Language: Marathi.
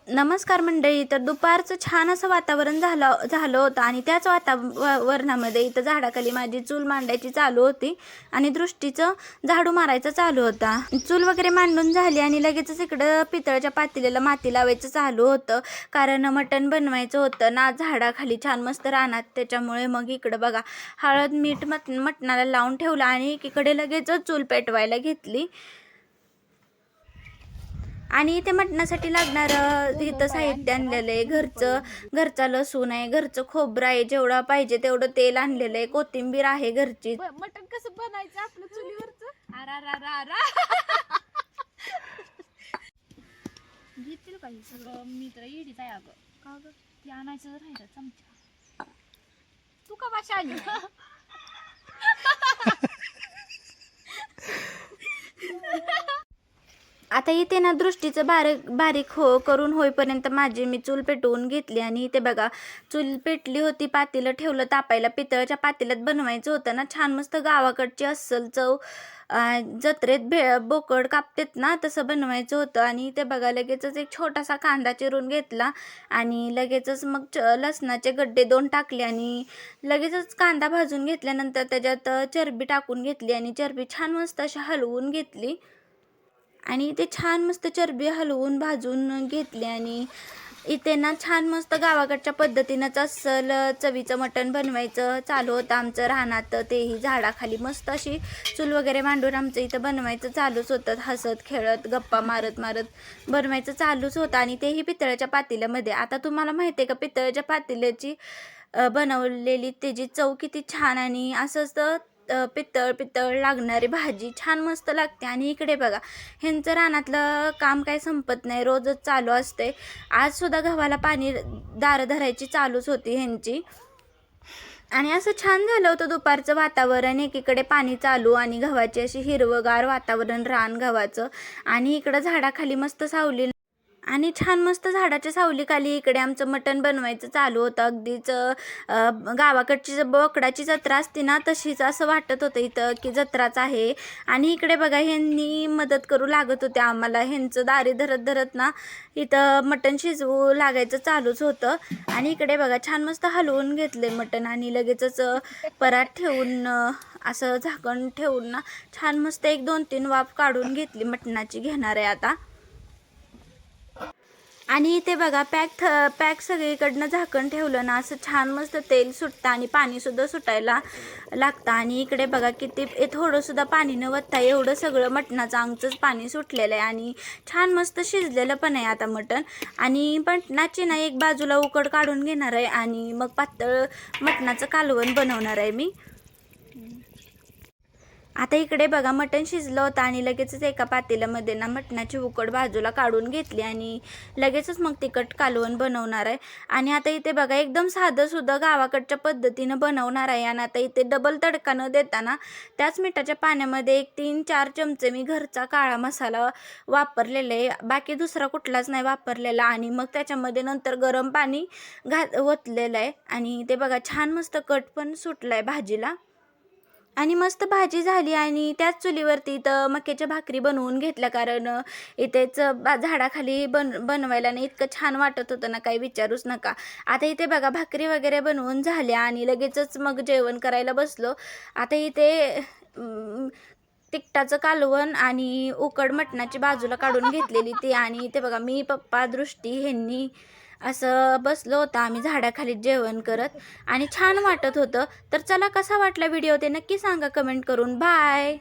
नमस्कार मंडळी. तर दुपारचं छान असं वातावरण झालं होतं आणि त्याच वातावरणामध्ये इथं झाडाखाली माझी चूल मांडायची चालू होती आणि दृष्टीचं झाडू मारायचं चालू होता. चूल वगैरे मांडून झाली आणि लगेचच इकडं पितळच्या पातेल्याला माती लावायचं चालू होतं, कारण मटण बनवायचं होतं ना झाडाखाली छान मस्त रानात. त्याच्यामुळे मग इकडं बघा हळद मीठ मटणाला लावून ठेवलं आणि एकीकडे लगेचच चूल पेटवायला घेतली. आणि ते मटणासाठी लागणारं इथं साहित्य आणलेलं आहे. घरचा लसूण आहे, घरचं खोबरं आहे, जेवढं पाहिजे तेवढं तेल आणलेलं आहे, कोथिंबीर आहे घरची. मटण कसं बनायचं आपलं चुलीवरचं? घेतील काही सगळं. मी तर येडीच आहे अगं. का ग ती आणायचं राहिलं चमचा. तू का भाषा आली? आता इथे ना दृष्टीचं बारीक करून होईपर्यंत माझी मी चूल पेटवून घेतली. आणि इथे बघा चूल पेटली होती, पातेलं ठेवलं तापायला. पितळच्या पातेल्यात बनवायचं होतं ना, छान मस्त गावाकडची अस्सल चव. जत्रेत बोकड कापतेत ना तसं बनवायचं होतं. आणि ते बघा लगेचच एक छोटासा कांदा चिरून घेतला आणि लगेचच मग लसणाचे गड्डे 2 टाकले आणि लगेचच कांदा भाजून घेतल्यानंतर त्याच्यात चरबी टाकून घेतली आणि चरबी छान मस्त अशी हलवून घेतली. आणि ते छान मस्त चरबी हलवून भाजून घेतली. आणि इथे ना छान मस्त गावाकडच्या पद्धतीनंच अस्सल चवीचं मटण बनवायचं चालू होतं आमचं रानात. तेही झाडाखाली मस्त अशी चूल वगैरे मांडून आमचं इथं बनवायचं चालूच होतं. हसत खेळत गप्पा मारत बनवायचं चालूच होतं आणि तेही पितळ्याच्या पातेल्यामध्ये. आता तुम्हाला माहिती आहे का पितळ्याच्या पातेल्याची बनवलेली त्याची चव किती छान. आणि असंच पितळ लागणारी भाजी छान मस्त लागते. आणि इकडे बघा ह्यांचं रानातलं काम काय संपत नाही, रोजच चालू असते. आज सुद्धा गव्हाला पाणी दारं धरायची चालूच होती ह्यांची. आणि असं छान झालं होतं दुपारचं वातावरण. एकीकडे पाणी चालू आणि गव्हाची अशी हिरवगार वातावरण रान गव्हाचं. आणि इकडं झाडाखाली मस्त सावली आणि छान मस्त झाडाच्या सावलीखाली इकडे आमचं मटण बनवायचं चालू होतं. अगदीच गावाकडची बोकडाची जत्रा असते ना तशीच असं वाटत होतं इथं की जत्राच आहे. आणि इकडे बघा ह्यांनी मदत करू लागत होते आम्हाला. ह्यांचं दारी धरत ना इथं मटण शिजवू लागायचं चालूच होतं. आणि इकडे बघा छान मस्त हलवून घेतले मटण आणि लगेचच परात ठेवून असं झाकण ठेवून ना छान मस्त 1-2-3 वाफ काढून घेतली मटणाची. घेणार आहे आता. आणि इथे बघा पॅक सगळीकडनं झाकण ठेवलं ना असं छान मस्त तेल सुटतं आणि पाणीसुद्धा सुटायला लागतं. आणि इकडे बघा किती थोडंसुद्धा पाणी न वत्ता एवढं सगळं मटणाचं अंगचंच पाणी सुटलेलं आहे. आणि छान मस्त शिजलेलं पण आहे आता मटण. आणि मटणाची ना एक बाजूला उकड काढून घेणार आहे आणि मग पातळ मटणाचं कालवण बनवणार आहे मी. आता इकडे बघा मटण शिजलं होतं आणि लगेचच एका पातेल्यामध्ये ना मटणाची उकड बाजूला काढून घेतली आणि लगेचच मग तिखट कालवण बनवणार आहे. आणि आता इथे बघा एकदम साधंसुद्धा गावाकडच्या पद्धतीनं बनवणार आहे. आणि आता इथे डबल तडका न देताना त्याच मिठाच्या पाण्यामध्ये 3-4 चमचे मी घरचा काळा मसाला वापरलेला आहे, बाकी दुसरा कुठलाच नाही वापरलेला. आणि मग त्याच्यामध्ये नंतर गरम पाणी ओतलेलं आहे. आणि ते बघा छान मस्त कट पण सुटला आहे भाजीला. आणि मस्त भाजी झाली. आणि त्याच चुलीवरती इथं मक्याच्या भाकरी बनवून घेतल्या, कारण इथेच झाडाखाली बनवायला नाही इतकं छान वाटत होतं ना काही विचारूच नका. आता इथे बघा भाकरी वगैरे बनवून झाल्या आणि लगेचच मग जेवण करायला बसलो. आता इथे तिखटाचं कालवण आणि उकड मटणाची बाजूला काढून घेतलेली ती. आणि इथे बघा मी, पप्पा, दृष्टी ह्यांनी असं बसलो होतं आम्ही झाडाखाली जेवण करत आणि छान वाटत होतं. तर चला कसा वाटला व्हिडिओ ते नक्की सांगा कमेंट करून. बाय.